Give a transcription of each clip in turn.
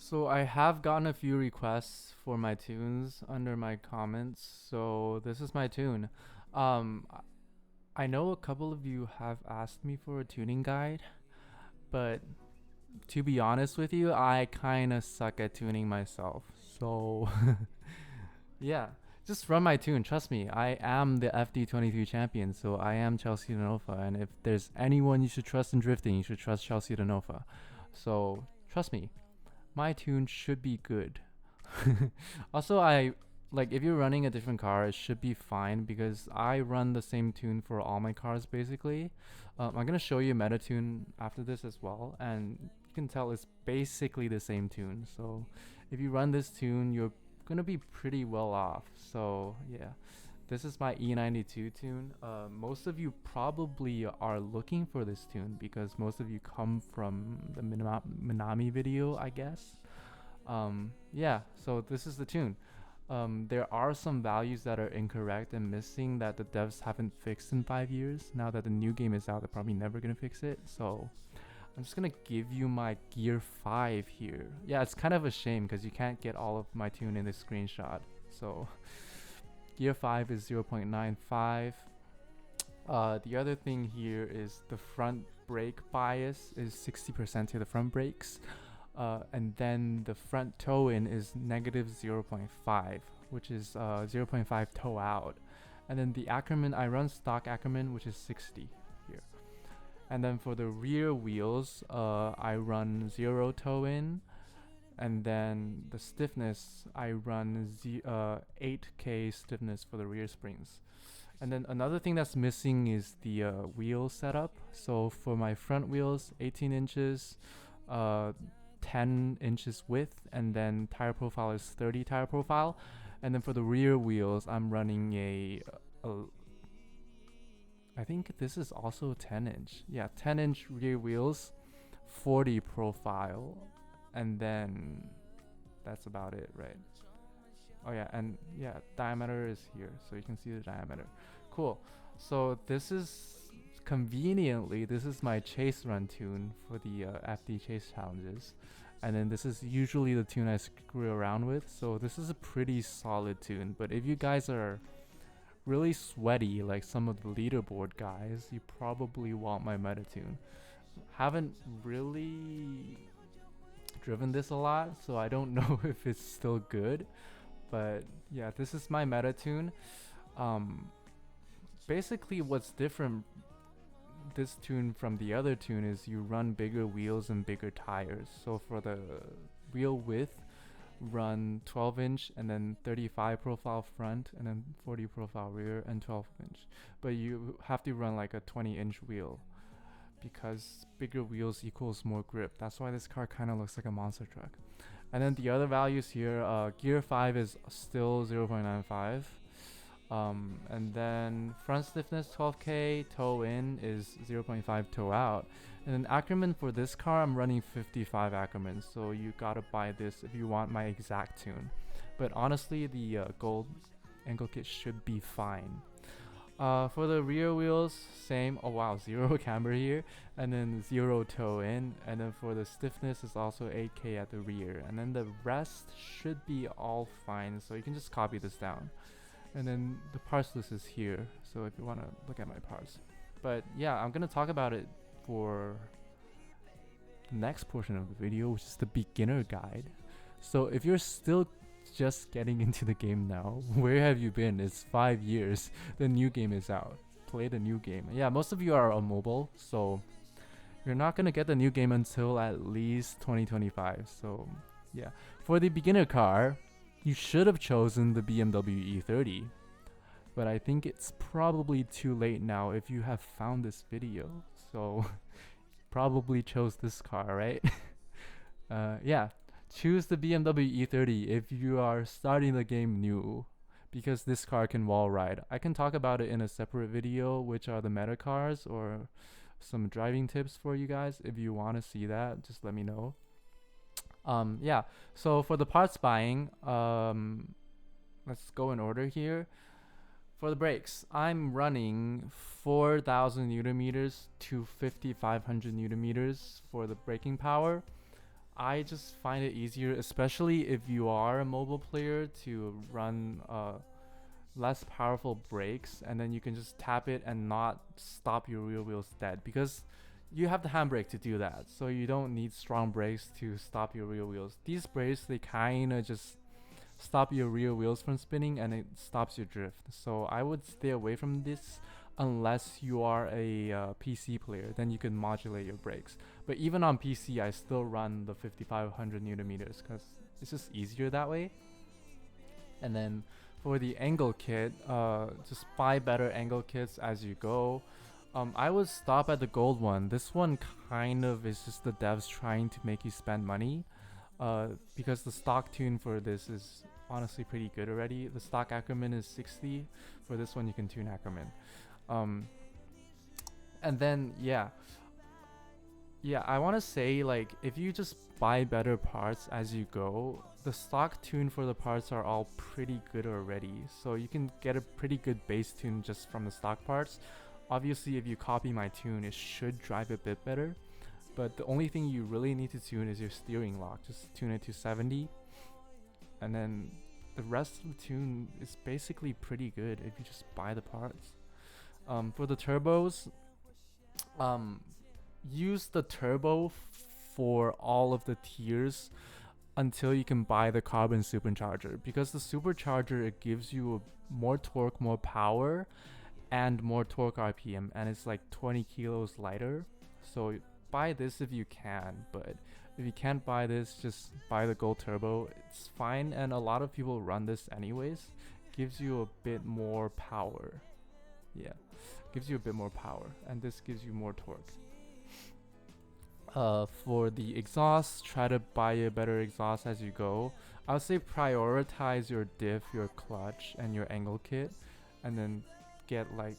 So I have gotten a few requests for my tunes under my comments. So this is my tune. I know a couple of you have asked me for a tuning guide, but to be honest with you, I kind of suck at tuning myself. So yeah, just run my tune. Trust me, I am the FD23 champion. So I am Chelsea Denofa, and if there's anyone you should trust in drifting, you should trust Chelsea Denofa. So trust me, my tune should be good. Also, I like if you're running a different car, it should be fine because I run the same tune for all my cars basically. I'm gonna show you a meta tune after this as well, and you can tell it's basically the same tune. So if you run this tune, you're gonna be pretty well off. So yeah, this is my E92 tune. Most of you probably are looking for this tune because most of you come from the Minami video, I guess. Yeah, so this is the tune. There are some values that are incorrect and missing that the devs haven't fixed in 5 years. Now that the new game is out, they're probably never gonna fix it. So I'm just gonna give you my gear 5 here. Yeah, it's kind of a shame because you can't get all of my tune in this screenshot. So gear 5 is 0.95. The other thing here is the front brake bias is 60% to the front brakes. And then the front toe in is negative 0.5, which is 0.5 toe out. And then the Ackerman, I run stock Ackerman, which is 60 here. And then for the rear wheels, I run 0 toe in. And then the stiffness, I run 8K stiffness for the rear springs. And then another thing that's missing is the wheel setup. So for my front wheels, 18 inches, 10 inches width, and then tire profile is 30 tire profile. And then for the rear wheels, I'm running I think this is also 10 inch. Yeah, 10 inch rear wheels, 40 profile, and then that's about it, right? Oh yeah, and yeah, diameter is here, so you can see the diameter. Cool. So this is conveniently, this is my chase run tune for the FD chase challenges, and then this is usually the tune I screw around with. So this is a pretty solid tune. But if you guys are really sweaty like some of the leaderboard guys, you probably want my meta tune. Haven't really driven this a lot, so I don't know if it's still good. But yeah, this is my meta tune. Um, Basically, what's different this tune from the other tune is you run bigger wheels and bigger tires. So for the wheel width, run 12 inch and then 35 profile front and then 40 profile rear and 12 inch. But you have to run like a 20-inch wheel because bigger wheels equals more grip. That's why this car kind of looks like a monster truck. And then the other values here, gear 5 is still 0.95. And then front stiffness 12K, toe in is 0.5 toe out. And then Ackerman for this car, I'm running 55 Ackerman, so you gotta buy this if you want my exact tune. But honestly, the gold ankle kit should be fine. For the rear wheels, same. Oh wow, 0 camber here, and then 0 toe in. And then for the stiffness is also 8K at the rear. And then the rest should be all fine, so you can just copy this down. And then the parts list is here, so if you want to look at my parts. But yeah, I'm gonna talk about it for the next portion of the video, which is the beginner guide. So if you're still just getting into the game now, where have you been? It's 5 years. The new game is out. Play the new game. Yeah, most of you are on mobile, so you're not gonna get the new game until at least 2025. So yeah, for the beginner car, you should have chosen the BMW E30, but I think it's probably too late now if you have found this video. So probably chose this car, right? Yeah, choose the BMW E30 if you are starting the game new, because this car can wall ride. I can talk about it in a separate video, which are the meta cars or some driving tips for you guys. If you want to see that, just let me know. Yeah, so for the parts buying, let's go in order here. For the brakes, I'm running 4,000 newton meters to 5,500 newton meters for the braking power. I just find it easier, especially if you are a mobile player, to run less powerful brakes, and then you can just tap it and not stop your rear wheels dead, because you have the handbrake to do that, so you don't need strong brakes to stop your rear wheels. These brakes, they kind of just stop your rear wheels from spinning, and it stops your drift. So I would stay away from this unless you are a PC player. Then you can modulate your brakes. But even on PC, I still run the 5500 newton meters because it's just easier that way. And then for the angle kit, just buy better angle kits as you go. I would stop at the gold one. This one kind of is just the devs trying to make you spend money, because the stock tune for this is honestly pretty good already. The stock Ackerman is 60. For this one, you can tune Ackerman. And then I want to say, like, if you just buy better parts as you go, the stock tune for the parts are all pretty good already. So you can get a pretty good base tune just from the stock parts. Obviously, if you copy my tune, it should drive a bit better. But the only thing you really need to tune is your steering lock. Just tune it to 70. And then the rest of the tune is basically pretty good if you just buy the parts. For the turbos, use the turbo for all of the tiers until you can buy the carbon supercharger, because the supercharger, it gives you more torque, more power, and more torque RPM, and it's like 20 kilos lighter. So buy this if you can, but if you can't buy this, just buy the gold turbo. It's fine, and a lot of people run this anyways. Gives you a bit more power. Yeah, gives you a bit more power, and this gives you more torque. For the exhaust, try to buy a better exhaust as you go. I would say prioritize your diff, your clutch, and your angle kit, and then get like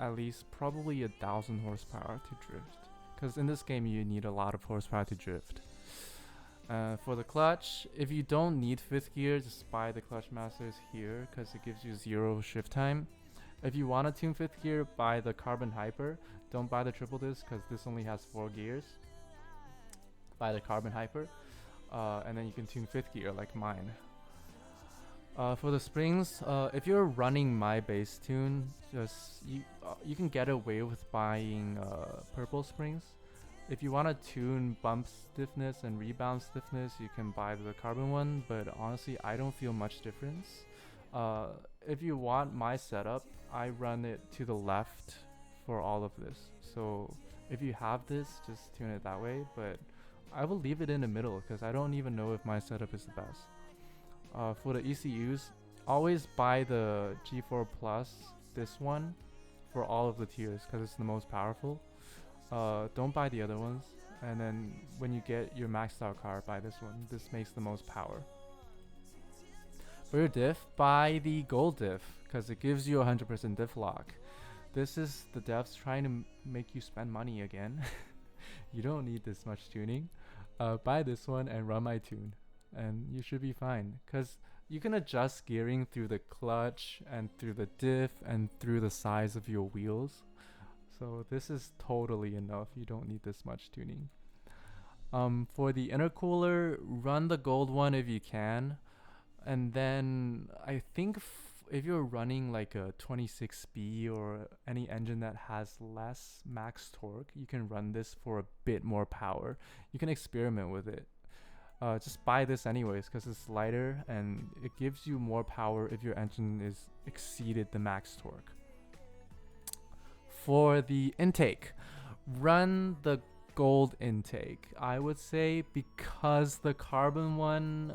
at least probably 1,000 horsepower to drift, because in this game you need a lot of horsepower to drift. For the clutch, if you don't need 5th gear, just buy the clutch masters here because it gives you 0 shift time. If you want to tune 5th gear, buy the carbon hyper. Don't buy the triple disc because this only has 4 gears. Buy the carbon hyper, and then you can tune 5th gear like mine. For the springs, if you're running my base tune, just you can get away with buying purple springs. If you want to tune bump stiffness and rebound stiffness, you can buy the carbon one, but honestly I don't feel much difference. If you want my setup, I run it to the left for all of this. So if you have this, just tune it that way, but I will leave it in the middle because I don't even know if my setup is the best. For the ECUs, always buy the G4 Plus, this one, for all of the tiers because it's the most powerful. Don't buy the other ones, and then when you get your maxed out car, buy this one. This makes the most power. For your diff, buy the gold diff because it gives you 100% diff lock. This is the devs trying to make you spend money again. You don't need this much tuning. Buy this one and run my tune, and you should be fine because you can adjust gearing through the clutch and through the diff and through the size of your wheels. So this is totally enough. You don't need this much tuning. For the intercooler, run the gold one if you can. And then I think if you're running like a 26B or any engine that has less max torque, you can run this for a bit more power. You can experiment with it. Just buy this anyways because it's lighter and it gives you more power if your engine is exceeded the max torque. For the intake, run the gold intake. I would say because the carbon one,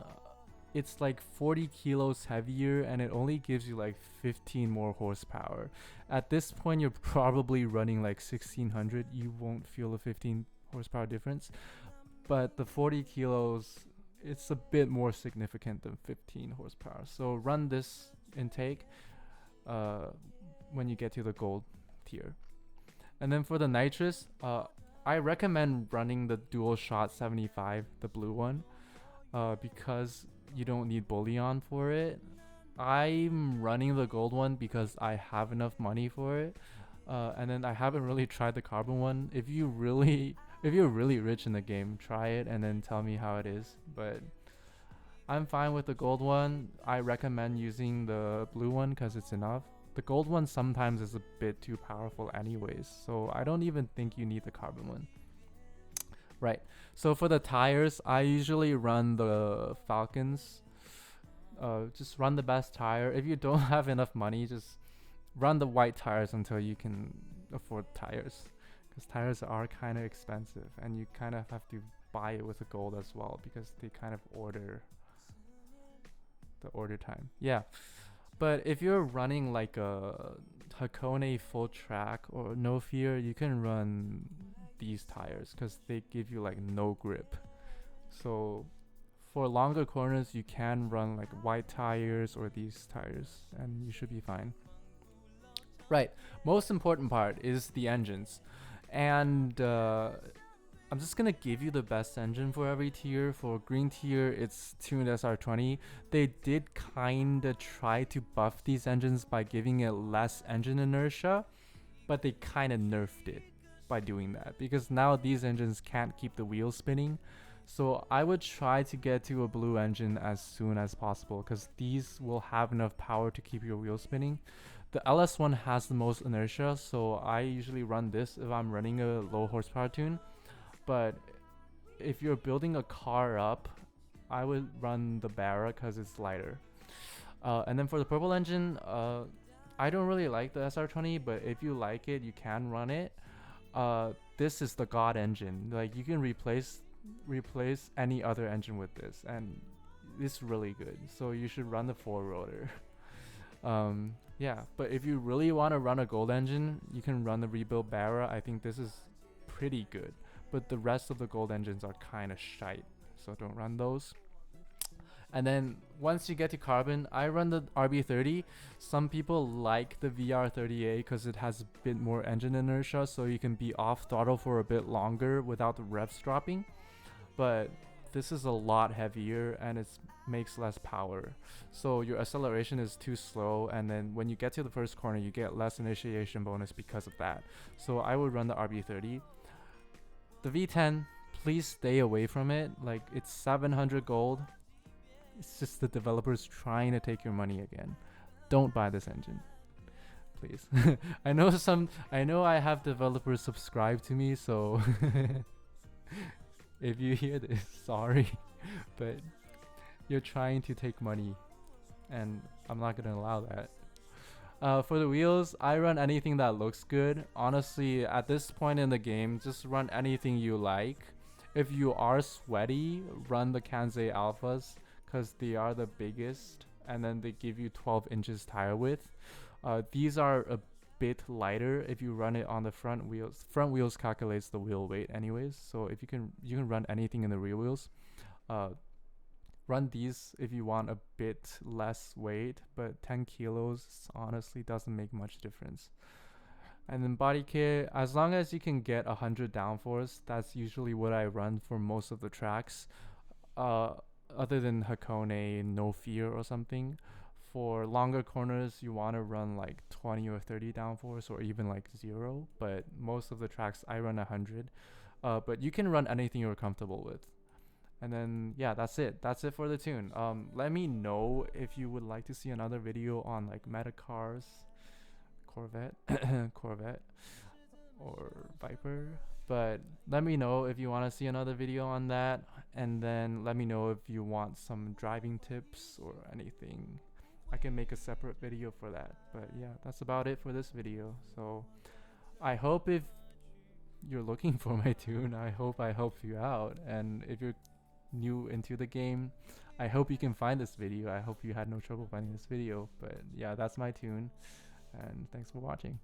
it's like 40 kilos heavier and it only gives you like 15 more horsepower. At this point, you're probably running like 1600. You won't feel a 15 horsepower difference. But the 40 kilos, it's a bit more significant than 15 horsepower. So run this intake when you get to the gold tier. And then for the nitrous, I recommend running the dual shot 75, the blue one, because you don't need bullion for it. I'm running the gold one because I have enough money for it, and then I haven't really tried the carbon one. If you really If you're really rich in the game, try it and then tell me how it is. But I'm fine with the gold one. I recommend using the blue one because it's enough. The gold one sometimes is a bit too powerful anyways, so I don't even think you need the carbon one. Right, so for the tires, I usually run the Falcons. Just run the best tire. If you don't have enough money, just run the white tires until you can afford tires. Because tires are kind of expensive and you kind of have to buy it with the gold as well because they kind of order the order time. Yeah. But if you're running like a Hakone full track or no fear, you can run these tires because they give you like no grip. So for longer corners, you can run like white tires or these tires and you should be fine. Right, most important part is the engines. And I'm just gonna give you the best engine for every tier. For green tier, it's tuned SR20. They did kinda try to buff these engines by giving it less engine inertia, but they kinda nerfed it by doing that because now these engines can't keep the wheels spinning. So I would try to get to a blue engine as soon as possible because these will have enough power to keep your wheels spinning. The LS one has the most inertia, so I usually run this if I'm running a low horsepower tune. But if you're building a car up, I would run the Barra because it's lighter. And then for the purple engine, I don't really like the SR20, but if you like it, you can run it. This is the god engine. Like you can replace any other engine with this, and it's really good. So you should run the 4-rotor. Yeah, but if you really want to run a gold engine, you can run the rebuild Barra. I think this is pretty good. But the rest of the gold engines are kind of shite, so don't run those. And then once you get to carbon, I run the RB30. Some people like the VR30A because it has a bit more engine inertia, so you can be off throttle for a bit longer without the revs dropping. But this is a lot heavier and it makes less power, so your acceleration is too slow, and then when you get to the first corner you get less initiation bonus because of that. So I would run the RB30. The V10, please stay away from it. Like, it's 700 gold. It's just the developers trying to take your money again. Don't buy this engine, please. I know I have developers subscribe to me, so if you hear this, sorry, but you're trying to take money and I'm not gonna allow that. For the wheels, I run anything that looks good. Honestly, at this point in the game, just run anything you like. If you are sweaty, run the Kansei Alphas because they are the biggest, and then they give you 12 inches tire width. These are a bit lighter if you run it on the front wheels. Front wheels calculates the wheel weight anyways, so if you can run anything in the rear wheels. Run these if you want a bit less weight, but 10 kilos honestly doesn't make much difference. And then body kit, as long as you can get 100 downforce, that's usually what I run for most of the tracks. Other than Hakone, No Fear or something. For longer corners, you want to run like 20 or 30 downforce or even like 0, but most of the tracks I run 100. But you can run anything you're comfortable with. And then yeah, that's it for the tune. Let me know if you would like to see another video on like meta cars, Corvette Corvette or Viper, but let me know if you want to see another video on that, and then let me know if you want some driving tips or anything. I can make a separate video for that. But yeah, that's about it for this video. So I hope if you're looking for my tune, I hope I helped you out, and if you're new into the game, I hope you can find this video. I hope you had no trouble finding this video. But yeah, that's my tune, and thanks for watching.